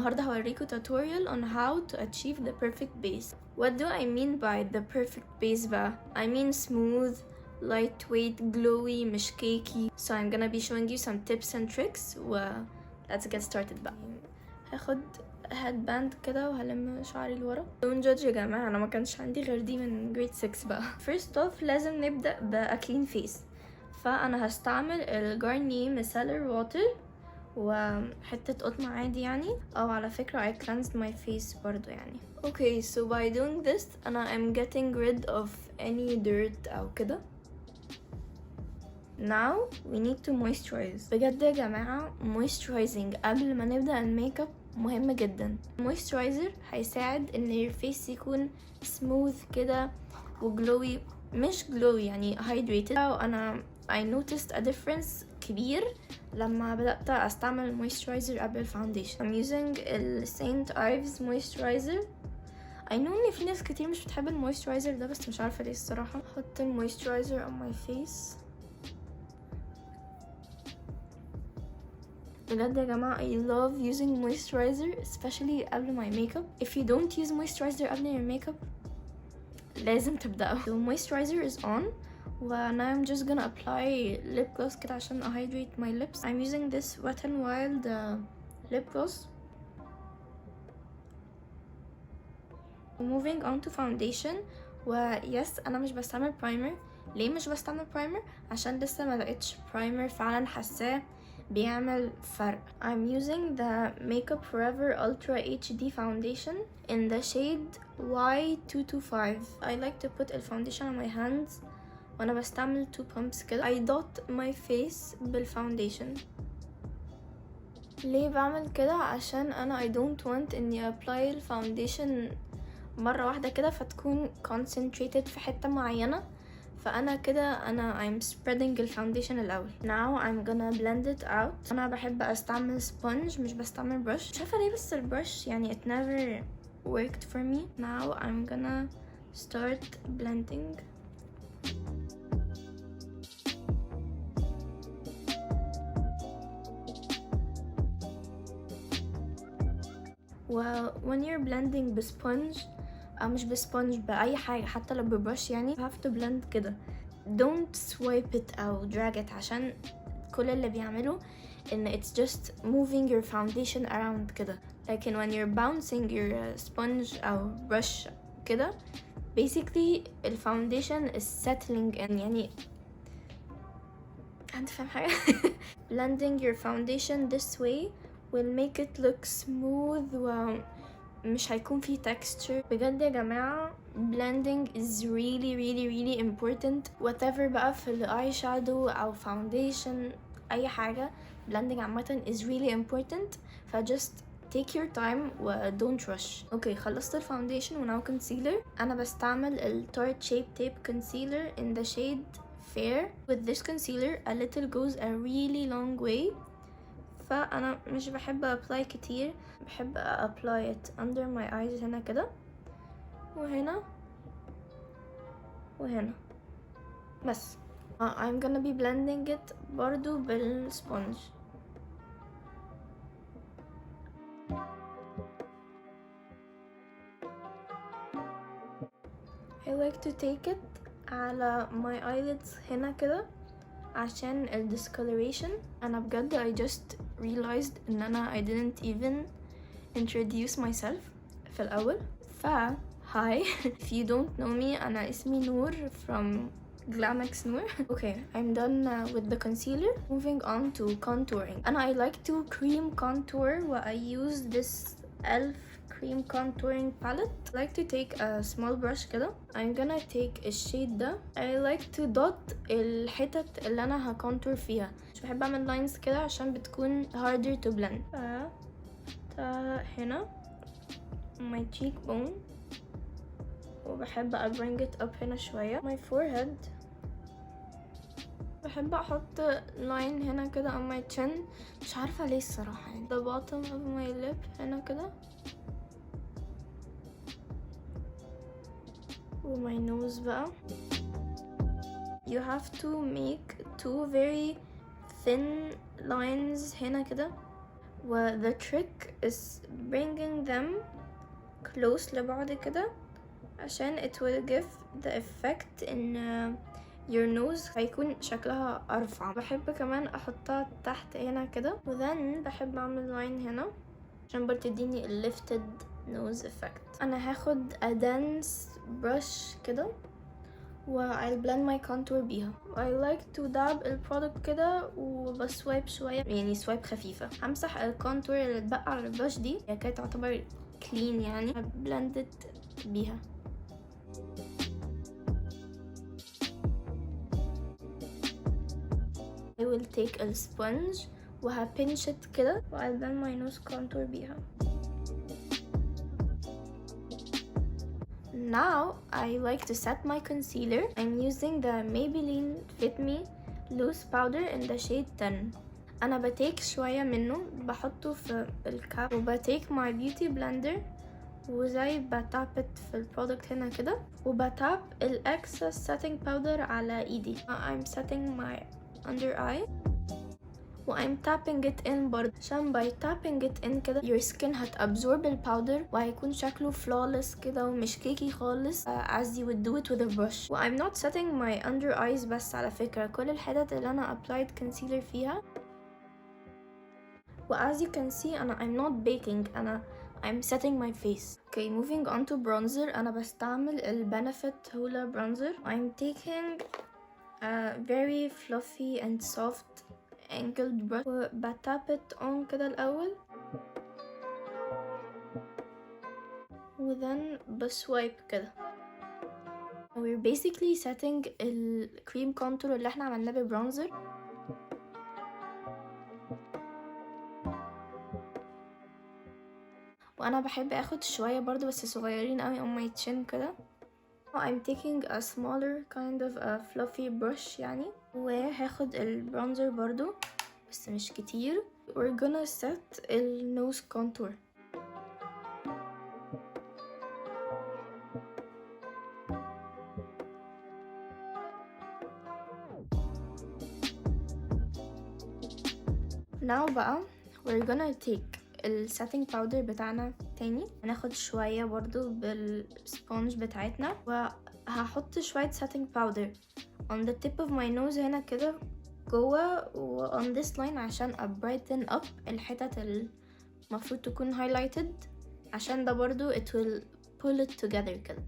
النهارده هوريكم tutorial on how to achieve the perfect base. What do I mean by the perfect base بقى؟ I mean smooth, lightweight, glowy, مش cakey. So I'm gonna be showing you some tips and tricks let's get started بقى. هاخد headband كده وهلم شعري لورا. Don't judge يا جماعة، انا ما كانش عندي غير دي من grade 6 بقى. First off لازم نبدأ ب clean face. فانا هستعمل الجارنيه micellar water وحتة قطن عادي يعني، او على فكرة I cleansed my face برضو يعني. Okay, so by doing this أنا I'm getting rid of any dirt أو كده. Now we need to moisturize. بجد يا جماعة moisturizing قبل ما نبدأ الميك اب مهم جدا. moisturizer هيساعد ان your face يكون smooth كده وglowy، مش glowy يعني hydrated. أنا I noticed a difference كبير لما بدأت استعمل moisturizer قبل الفاونديشن. I'm using ال Saint Ives moisturizer. I know ان في ناس كتير مش بتحب المويسترايزر ده، بس مش عارفة ليه الصراحة. احط المويسترايزر on my face. بجد يا جماعة I love using moisturizer especially قبل my makeup. If you don't use moisturizer قبل your makeup لازم تبدأوا. So moisturizer is on. and I'm just gonna apply lip gloss كده عشان hydrate my lips. I'm using this Wet n Wild lip gloss. Moving on to foundation. yes انا مش بستعمل primer. ليه مش بستعمل primer؟ عشان لسه ما لقيتش primer فعلا حاساه بيعمل فرق. I'm using the Makeup Forever Ultra HD foundation in the shade Y225. I like to put the foundation on my hands وانا بستعمل 2 pumps كده. I dot my face بالفاونديشن. ليه بعمل كده؟ عشان انا I don't want اني apply الفاونديشن مرة واحدة كده فتكون concentrated في حتة معينة، فانا كده I'm spreading الفاونديشن الاول. Now I'm gonna blend it out. انا بحب استعمل sponge مش بستعمل brush. مش عارفة ليه بس البرش يعني it never worked for me. Now I'm gonna start blending. when you're blending بسبونج او مش بسبونج بأي حاجة حتى لو ببرش يعني you have to blend كده. don't swipe it او drag it عشان كل اللي بيعمله ان it's just moving your foundation around كده. لكن when you're bouncing your sponge او brush كده basically the foundation is settling in يعني انت فاهم حاجة. blending your foundation this way will make it look smooth ومش هيكون فيه texture. بجد يا جماعة blending is really important whatever بقى في ال eyeshadow أو foundation أي حاجة. blending عامة is really important just take your time و don't rush. اوكي خلصت الفاونديشن وناو concealer. أنا بستعمل ال Tarte Shape Tape Concealer in the shade Fair. with this concealer a little goes a really long way. فانا مش بحب ابلاي كتير، بحب ابلاي it under my eyes هنا كده وهنا وهنا بس. I'm gonna be blending it برضو بالسبونج. I like to take it على my eyelids هنا كده عشان ال discoloration. أنا بجد I just realized إن أنا I didn't even introduce myself في الأول. hi if you don't know me أنا اسمي نور from GlamXNour. okay I'm done with the concealer. moving on to contouring. أنا I like to cream contour و I use this elf cream contouring palette. I like to take a small brush كده. I'm gonna take الشيد ده. I like to dot الحتت اللي أنا هكونتور فيها. مش بحب أعمل lines كده عشان بتكون harder to blend. هنا my cheekbone وبحب bring it up هنا شوية. my forehead بحب أحط line هنا كده on my chin مش عارفة ليه الصراحة يعني. the bottom of my lip هنا كده و my nose بقى. you have to make 2 very thin lines هنا كده و the trick is bringing them close لبعض كده عشان it will give the effect in your nose، هيكون شكلها أرفع. بحب كمان أحطها تحت هنا كده، و then بحب أعمل line هنا عشان برضه تديني ال lifted nose effect. أنا هاخد a dense brush كده و I'll blend my contour بيها. I like to dab البرودكت كده وبسوايب شوية، يعني سوايب خفيفة. همسح الكونتور اللي اتبقى على البrush دي، هي كانت تعتبر clean يعني، blended بيها. I will take a sponge وهبنش it كده و I'll blend my nose contour بيها. Now I like to set my concealer. I'm using the Maybelline Fit Me loose powder in the shade 10. أنا بتيك شوية منه بحطه في الكاب وبتيك my beauty blender وزي بتابت في البرودكت هنا كده وبتاب ال excess setting powder على ايدي. I'm setting my under eye و I'm tapping it in برضه عشان by tapping it in كده your skin هتabsorb الباودر وهيكون شكله flawless كده ومش كيكي خالص as you would do it with a brush. و I'm not setting my under eyes بس على فكرة، كل الحتت اللي أنا applied concealer فيها. و as you can see I'm not baking، I'm setting my face. Okay, moving on to bronzer. أنا بستعمل ال Benefit hoola bronzer. I'm taking a very fluffy and soft angled brush وبتاب it on كده الأول و then بسوايب كده. We're basically setting ال cream contour اللي احنا عملناه بالبرونزر. وانا بحب اخد شوية برضو بس صغيرين قوي on my chin كده. I'm taking a smaller kind of a fluffy brush يعني وهاخد البرونزر برضو بس مش كتير. We're gonna set ال nose contour. Now بقى we're gonna take ال setting powder بتاعنا تاني، هناخد شوية برضو بالسبونج بتاعتنا وهحط شوية setting powder on the tip of my nose هنا كده جوه و on this line عشان brighten up الحتت المفروض تكون highlighted عشان ده برضو it will pull it together كده.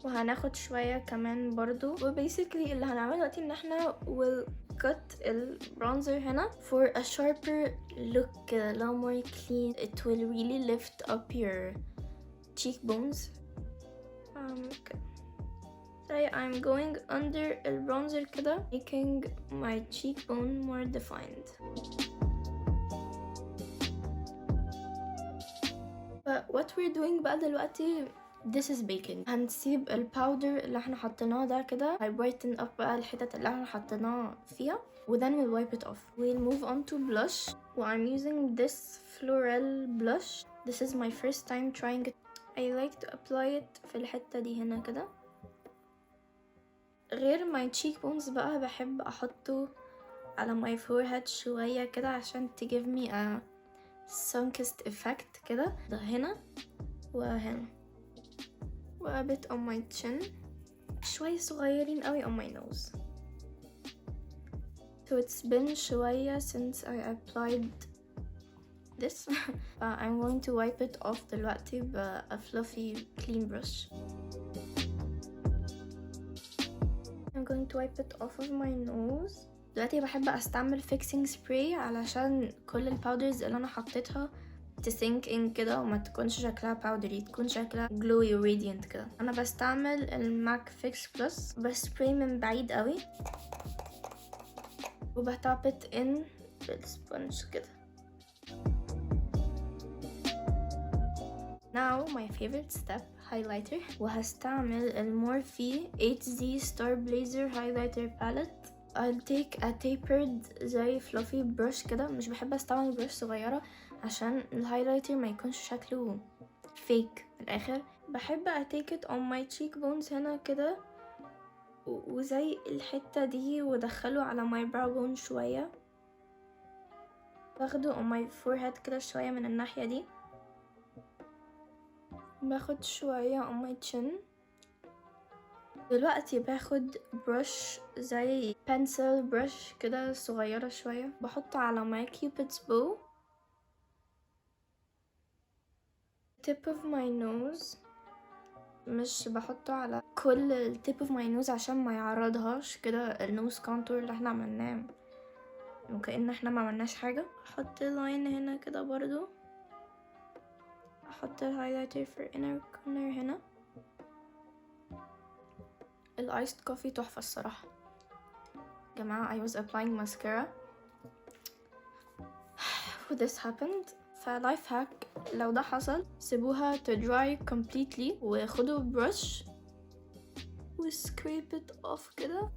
وهناخد شوية كمان برضو و basically اللي هنعمله دلوقتي ان احنا will cut البرونزر هنا for a sharper look كده، a little more clean. It will really lift up your cheekbones. Okay. So I'm going under البرونزر كده making my cheekbone more defined. But what we're doing بقى دلوقتي this is baking. هنسيب الباودر اللي احنا حطيناه ده كده brighten up بقى الحتت اللي احنا حطيناه فيها و then we'll wipe it off. We'll move on to blush و I'm using this Florelle blush. This is my first time trying it. I like to apply it في الحتة دي هنا كده. غير my cheekbones بقى بحب احطه على my forehead شوية كده عشان to give me a sunkist effect كده، ده هنا وهنا و a bit on my chin، شوية صغيرين قوي on my nose. So it's been شوية since I applied this. I'm going to wipe it off دلوقتي ب a fluffy clean brush. I'm going to wipe it off of my nose. دلوقتي بحب استعمل fixing spray علشان كل الباودرز اللي انا حطيتها تسينك ان كده وما تكونش شكلها باودري، تكون شكلها glowy و radiant كده. انا بستعمل الماك فيكس بلس بسبراي من بعيد قوي وبتابت ان بالسبونج كده. Now my favorite step highlighter وهستعمل المورفي HZ starblazer highlighter palette. I'll take a tapered زي fluffy brush كده، مش بحب استعمل brush صغيرة عشان الهايلايتر ما يكونش شكله fake في الاخر. بحب take it on my cheekbones هنا كده وزي الحتة دي وادخله على my brow bone شوية، باخده on my forehead كده شوية من الناحية دي، باخد شوية on my chin. دلوقتي باخد brush زي pencil brush كده صغيرة شوية، بحطه على my cupid's bow tip of my nose. مش بحطه على كل ال tip of my nose عشان ما يعرضهاش كده النوز كونتور اللي احنا عملناه وكأن احنا ما عملناش حاجة. احط لاين هنا كده برضو، احط الهايلايتر في inner corner هنا. الايست كوفي تحفة الصراحة جماعة. I was applying mascara و this happened. فلايف هاك لو ده حصل سيبوها to dry completely وخدوا brush و scrape it off كده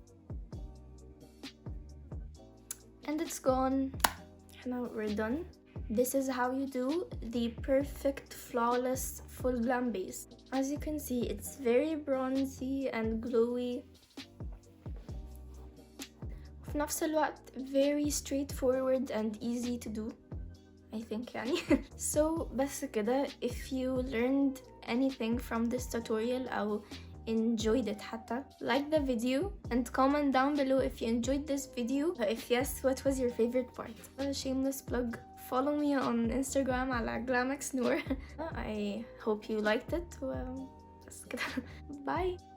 and it's gone. احنا we're done. This is how you do the perfect flawless full glam base. As you can see it's very bronzy and glowy وفي نفس الوقت very straightforward and easy to do I think يعني. So بس كده. If you learned anything from this tutorial أو enjoyed it حتى, like the video and comment down below if you enjoyed this video. If yes, what was your favorite part? A shameless plug. Follow me on Instagram على GlamXNour. I hope you liked it. بس كده. Bye.